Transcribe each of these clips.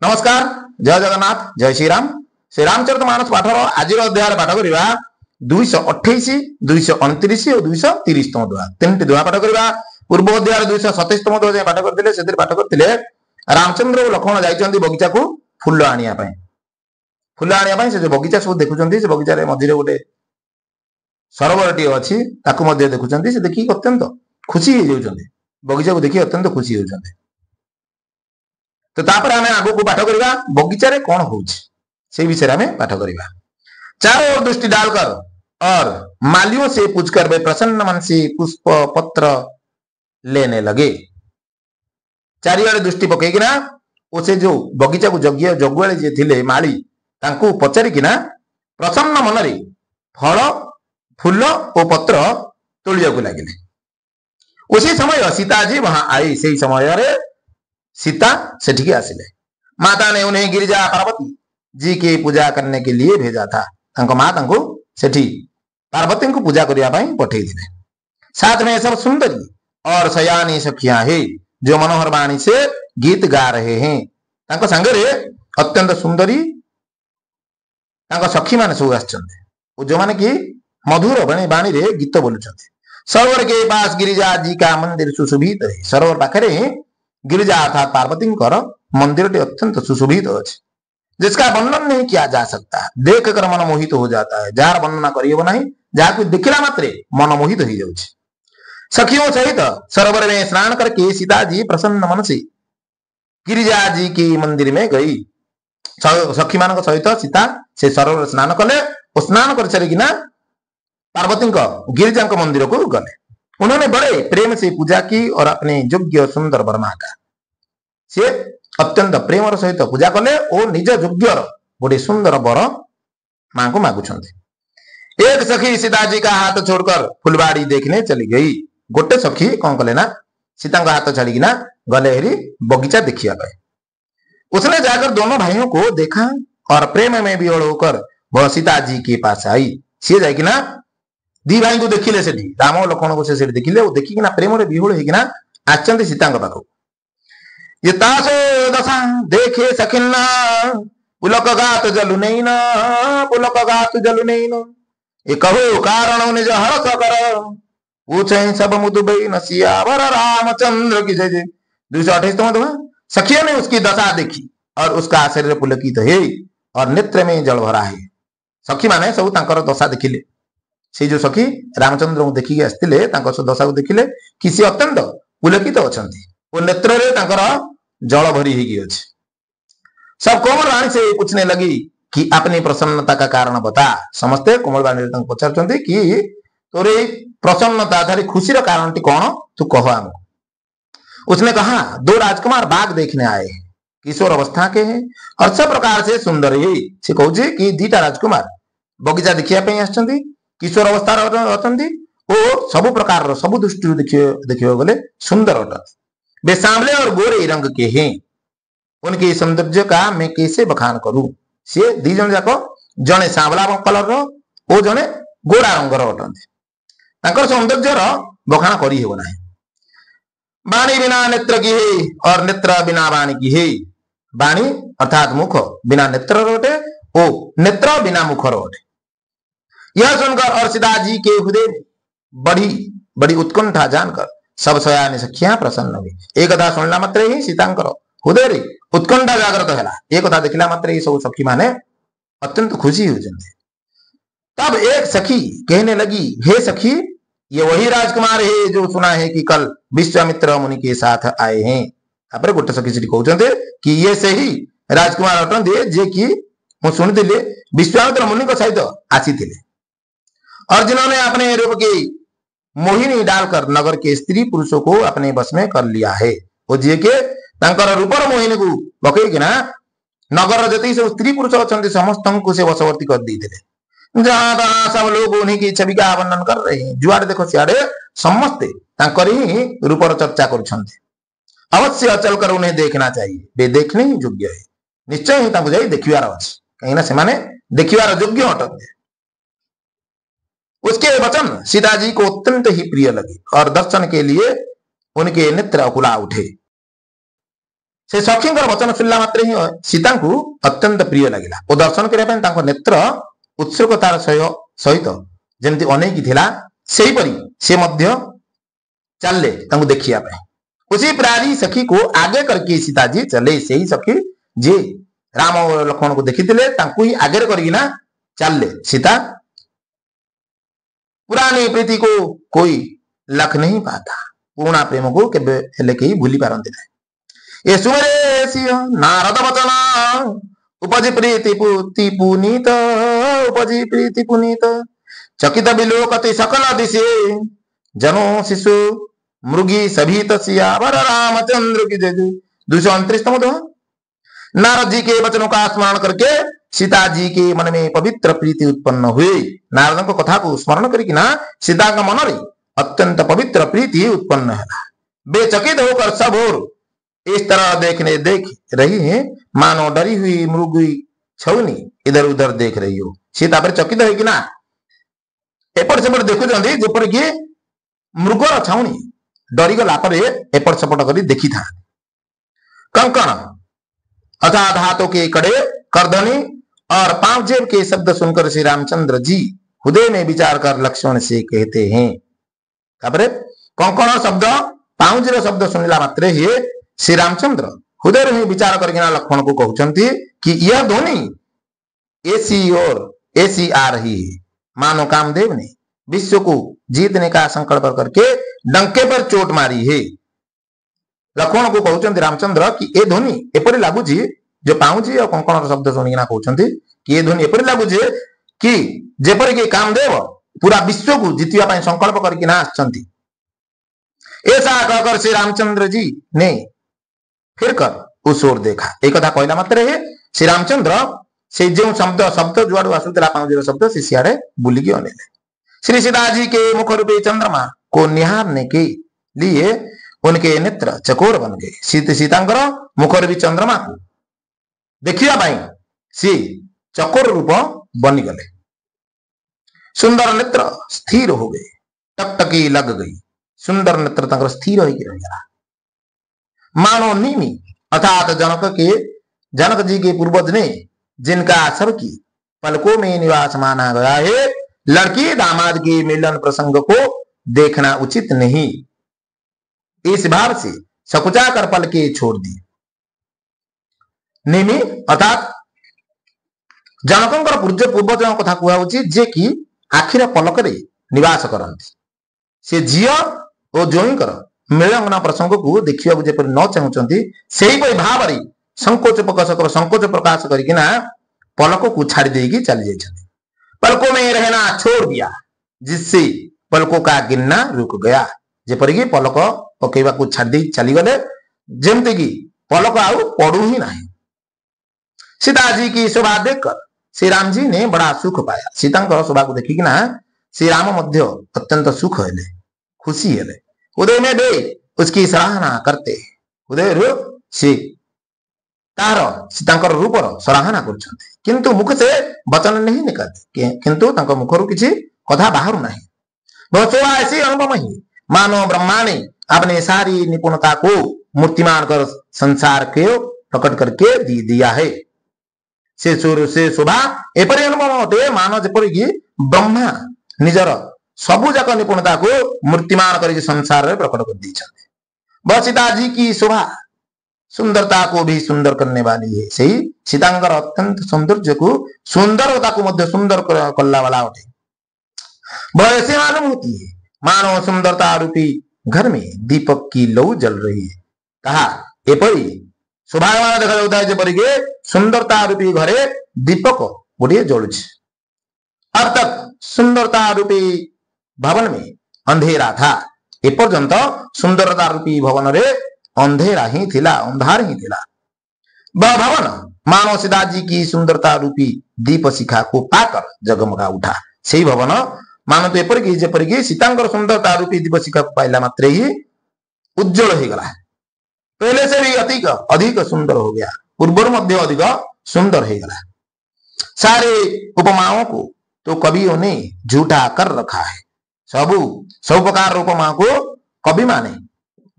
नमस्कार, जय जगन्नाथ, जय श्रीराम। श्री रामचरितमानस पाठर आज अध्याय पाठ करवा 228, 229 और 230तम दुआ। तीन दुआ पाठ करवा। पूर्व अध्याय 227तम दुआ पाठ करते से पाठ करते रामचंद्र और लक्ष्मण जाइए बगीचा को फुल आनिया फुल आनिया से जो बगीचा सब देखुं से बगीचार मझे गोटे सरोवर टी अच्छी देखुं से देखिए अत्यंत खुशी हो जाती। बगीचा को देखिए अत्यंत खुशी होती। तो तापर हमें आगो को पाठ करवा बगीचा रे कौन हो विषय में पाठ करवा। चारों ओर दृष्टि डालकर और मालियों से पूछकर वे प्रसन्न मन से पुष्प पत्र लेने लगे। चारिआडे दृष्टि पकईकिना उसे जो बगीचा को जगुआली जे थिले माली तांको पचारिकिना प्रसन्न मन रे फल फूल और पत्र तोलिया को लगे। उसी समय सीता जी वहां आई। से समय रे सीता सेठी आसिले। माता ने उन्हें गिरिजा पार्वती जी की पूजा करने के लिए भेजा था। तांको मां तांको सेठी पार्वती को पूजा करिया पई पठेई दिले। साथ में सब सुंदरी और सयानी सखियां है जो मनोहर वाणी से गीत गा रहे हैं। तांको संगे अत्यंत सुंदरी तांको सखी माने सब आछंते जो माने कि मधुर वाणी रे गीत बोलुछंते। सरोवर के पास गिरिजा जी का मंदिर सुशोभित है। सरोवर पाखरे गिरिजा अर्थात पार्वती मंदिर अत्यंत सुशोभित अच्छे जिसका वर्णन नहीं किया जा सकता। देख कर मन मोहित हो जाता है। जार वर्णना करियो नहीं, जहाँ देखला मात्रे मन मोहित हो जाउछि। सखियों सहित सरोवर में स्नान करके सीता जी प्रसन्न मन से गिरिजा जी के मंदिर में गई। सखी मान सहित सीता से सरोवर स्नान कले और स्नान कर सारिकिना पार्वती गिरिजा मंदिर को गले। उन्होंने बड़े प्रेम से पूजा की और अपने योग्य सुंदर वर मांगा। से अत्यंत प्रेम सहित पूजा कले और निज योग्य गोटे सुंदर वर मां को मागुछंती। एक सखी सीता जी का हाथ छोड़कर फुलबाड़ी देखने चली गई। गोटे सखी कौन कले ना सीता का हाथ छाड़ीना गले हरी बगीचा देखिया गए। उसने जाकर दोनों भाइयों को देखा और प्रेम में विहल होकर वह सीता जी के पास आई। सी जाइकिना दी भाई को देखिले से राम और लक्ष्मण को से देखिले वो देखिकिना प्रेम रे विहुल होइकिना आछंती सीता के पाखो। ये तासो दशा देखे सखिन्ना पुलक गात जलु नैना पुलक गात जलु नैना ये कहो कारण निज हर्ष कर पूछे सब मुदुबई नसियावर रामचंद्र की जय जय। 228वां दुआ। सखियों ने उसकी दशा देखी और उसका शरीर पुलकित है और नेत्र में जल भरा है। सखी माने सब तांकर दशा देखिले। से जो सखी रामचंद्र को देखिक आसते दशा को देखिले कि सी अत्यंत पुलकित अछंती और नेत्र रे तांकर जल भरी होगी अछि। सब कोमल वाणी से पूछने लगी कि अपनी प्रसन्नता का कारण बता। समस्ते कोमल वाणी रे तांको पचारचंती कि तोरे प्रसन्नता धारी खुशी रा कारण टी कोन तू कह हमको। उसने कहा 2 राजकुमार बाग देखने आए हैं। किशोर अवस्था के हैं और सब प्रकार से सुंदर है। से कहूजे कि 2टा राजकुमार बगीचा देखिया पे आछंती। किशोर अवस्था अछंती और सब प्रकार सब दृष्टि देखियो गले सुंदर अट। वे सांवले और गोरे रंग के हैं। उनके सौंदर्य का मैं कैसे बखान करूं। से 2 जन जाक जने सांवला कलर रो और जने गोरा रंगर अटंती। तांकर सौंदर्य रो बखान करी हेबो नाही। वाणी बिना नेत्र की है और नेत्र बिना वाणी की है। वाणी अर्थात मुख बिना नेत्र रोटे ओ नेत्र बिना मुख रोटे। यह सुनकर और सीता जी के हृदय बड़ी बड़ी उत्कंठा जानकर सब सयानी सखियां प्रसन्न हुई। एक कथा सुनला मात्रे ही सीतांकर हृदय रे उत्कंठा जागृत हैला। एक कथा देखला मात्रे ही सब सखी माने अत्यंत खुशी हो जाते। तब एक सखी कहने लगी, हे सखी ये वही राजकुमार है जो सुना है कि कल विश्वामित्र मुनि के साथ आए हैं। तापर गोटे सखी से कहते कि ये से ही राजकुमार अटंते जे कि मु सुनिथिले विश्वामित्र मुनि को सहित आसीथिले और जिन्होंने अपने रूप की मोहिनी डालकर नगर के स्त्री पुरुषों को अपने बस में कर लिया है। वो जी के तांकर रूपर मोहिनी को पकईकिना नगर जति सब स्त्री पुरुष अच्छा समस्त को से वशवर्ती कर देते। जहां तहां सब लोग उन्हीं की छवि का वर्णन कर रहे हैं। जुआड़े देखो सियाड़े समस्ते तांकर ही रूपर चर्चा करुछंती। अवश्य अचल कर उन्हें देखना चाहिए। वे देखने ही योग्य है। निश्चय ही तांको जाई देखिवार अछि कहीं से माने देखिवार योग्य अटंते। उसके वचन सीता जी को अत्यंत ही प्रिय लगे और दर्शन के लिए उनके नेत्र अकुला उठे। से सखींकर वचन सुनला मात्रे ही सीता को अत्यंत प्रिय लगिला और दर्शन करने नेत्र उत्सुकतार सहित जमती अनेक थिला सेही परी से मध्य चलले देखिया उसी प्राणी सखी को आगे करके सीता जी चले से ही सखी जी राम और लक्ष्मण को देखी ही आगे करना चलले सीता पुरानी प्रीति को कोई लख नहीं पाता पुराना प्रेम को केबे हेले कहीं भूली पारंती नहीं ये सुमरे नारद वचन उपजी प्रीति पुनीत उपजी प्रीति पुनीत चकित बिलोकति सकल दिशे जनो शिशु मृगी सभी सियावर रामचंद्र की जय 229 दोहा। नारद जी के वचनों का स्मरण करके सीता जी के मन में पवित्र प्रीति उत्पन्न हुई। नारद को कथा को स्मरण करके सीता का मन रे अत्यंत पवित्र प्रीति उत्पन्न है। बेचकित होकर सब और इस तरह देख रही है मानो डरी हुई मृगी छौनी इधर उधर देख रही हो। सीता पर चकित है कि ना एपट सेपट देखुं जेपर कि मृगर छाउनी डरी गला एपट सेपट कर देखी था। कंकण अर्थात हाथों के कड़े करधनी और पांव जेब के शब्द सुनकर श्री रामचंद्र जी हृदय में विचार कर लक्ष्मण से कहते हैं। कंकण शब्द पांव जेब शब्द सुनला मात्रे ही श्री रामचंद्र हृदय में विचार करके लक्ष्मण को कहते कि यह ध्वनि ऐसी और ऐसी आ रही है मानो कामदेव ने विश्व को जीतने का संकल्प करके डंके पर चोट मारी है। लक्ष्मण को कहते रामचंद्र कि ए ध्वनि एपरी लगुच जो पाऊँची और कंकण शब्द शुणिकिना कहते कि ये ध्वनि एपरी लगुच कि जेपर कि कामदेव पूरा विश्व को जीतवा संकल्प करके आसचंती। ऐसा कहकर श्री रामचंद्र जी ने फिर कर उस ओर देखा। एक कथा कहला मात्र है श्री रामचंद्र से जो शब्द शब्द जुआड़ आसूला पांच शब्द से सियाड़े बुलिकी अनेले। श्री सीता जी के मुख रूपी चंद्रमा को निहारने के लिए उनके नेत्र चकोर बन गए। सीतांकर मुख रूपी चंद्रमा को देखिया सी चकोर रूप बनी गले। सुंदर नेत्र स्थिर हो गए टकटकी लग गई। सुंदर नेत्र स्थिर होगा मानो नीमी अर्थात जनक जी के पूर्वज ने जिनका सबकी पलकों में निवास माना गया है लड़की दामाद के मिलन प्रसंग को देखना उचित नहीं। इस भाव से सकुचा कर पलके छोड़ दी। निमी अर्थात जनक पूर्वज कथा कहु जे कि आखिर पलक निवास करती से झील और जोईकर मिलंगना प्रसंग को देखा जेपरि न चाहते से भाव संकोच प्रकाश करना पलक को छाड़ी देगी चली जाती। पलकों में रहना छोड़ दिया जिससे पलकों का गिनना रुक गया। जेपर कि पलक पकेवा को छाड़ी चली गले जमती कि पलक आउ पड़ू ही नहीं। सीता जी की शोभा देखकर श्री राम जी ने बड़ा सुख पाया। सीता शोभा को देखिकिना श्री राम मध्य अत्यंत सुख हेले खुशी हेले। उदय में वे उसकी सराहना करते उदय से तार सीतांकर रूपर सराहना करछन्ते किंतु मुख से वचन नहीं निकलते किंतु तांको मुखरु किछि कथा बाहरु नहीं। बहुत शोभा ऐसी अनुभव ही मानो ब्रह्मा ने अपने सारी निपुणता को मूर्तिमान कर संसार के प्रकट करके दिया है। से शोभा एपरि अनुभव होते मानो जेपरि कि ब्रह्मा निजर सबु जाक निपुणता को मूर्तिमान कर संसार में प्रकट कर दी। वह सीता जी की शोभा सुंदरता को भी सुंदर करने वाली है। सही सीतांकर अत्यंत सौंदर्य को सुंदरता को मध्य सुंदर करला वाला उठे। वह ऐसे मालूम होती है मानो सुंदरता रूपी घर में दीपक की लौ जल रही है। कहा एपरी शोभायमान देखा जाता है जेपरि सुंदरता रूपी घरे दीपक गोटे जलुछि। अब तक सुंदरता रूपी भवन में अंधेरा था। एपर्यंत सुंदरता रूपी भवन रे अंधेरा ही थिला अंधार ही थिला। वह भवन मानो सीता जी की सुंदरता रूपी दीप शिखा को पाकर जगमगा उठा। से भवन मानो तो एपरिकी जेपरिकी सीतांकर सुंदरता रूपी दीप शिखा को पाइला मात्रे ही उज्जवल हो गला। पहले से भी अधिक सुंदर हो गया। पूर्व मध्य अधिक सुंदर हो गला। सारे उपमाओं को तो कवियों ने झूठा कर रखा है। सब प्रकार उपमा को कवि माने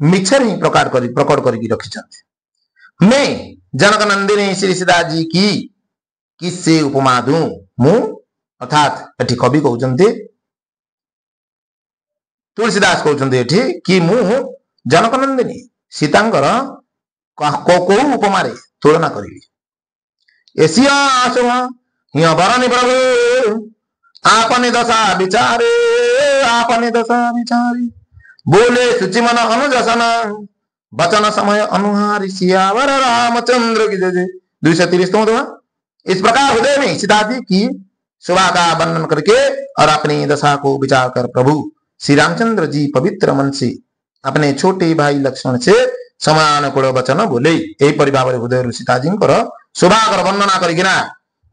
मिछर ही प्रकट करके रखी। मैं जनक नंदिनी श्री सीता जी की किससे उपमा दूं मु अर्थात एठी कवि कहउचंती तुलसीदास कहउचंती एठी कि मु जनक नंदिनी सीतांकर को उपमा रे तुलना करी एशिया शोभा हिया बरनी प्रभु आपने दशा विचारे बोले सुचि मन अनुजसन वचन समय अनुहारी सियावर रामचंद्र की जय 230 दुआ। इस प्रकार हृदय में सीता जी की शोभा का वर्णन करके और अपनी दशा को विचार कर प्रभु श्री रामचंद्र जी पवित्र मन से अपने छोटे भाई लक्ष्मण से समान कूल वचन बोले यहीपरि भाव हृदय सीताजी शोभा वर्णना करना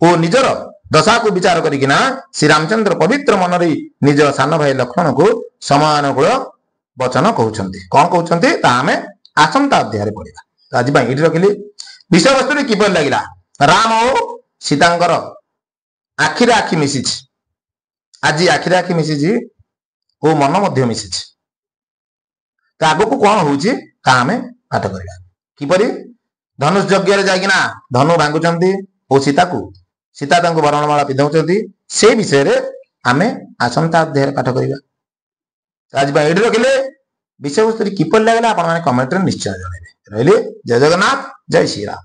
ओ निजर दशा को विचार करना श्री रामचंद्र पवित्र मन रे निज सान भाई लक्ष्मण को समान कूल वचन कहते कौन कहते आम आसंता अध्याय पढ़ा। आज ये रखिली विषय वस्तु किपर लगिला राम और सीतांकर आखिरे आखि मिसी आज आखिरे आखि मिसी ओ मन मध्य मिसी तो आग को कौन हूँ आम पाठ करवा किपरि धनुष यज्ञ जाकिना धनु भांगुचंती और सीता वर्णमाला पिंधाउचंती से विषय रे आमे आसंता अध्याय पाठ करवा। आज ये रखिले विषय वस्तु किपर लगला आपण माने कमेंट रे निश्चय जणाइबे। रहिले जय जगन्नाथ जय श्री राम।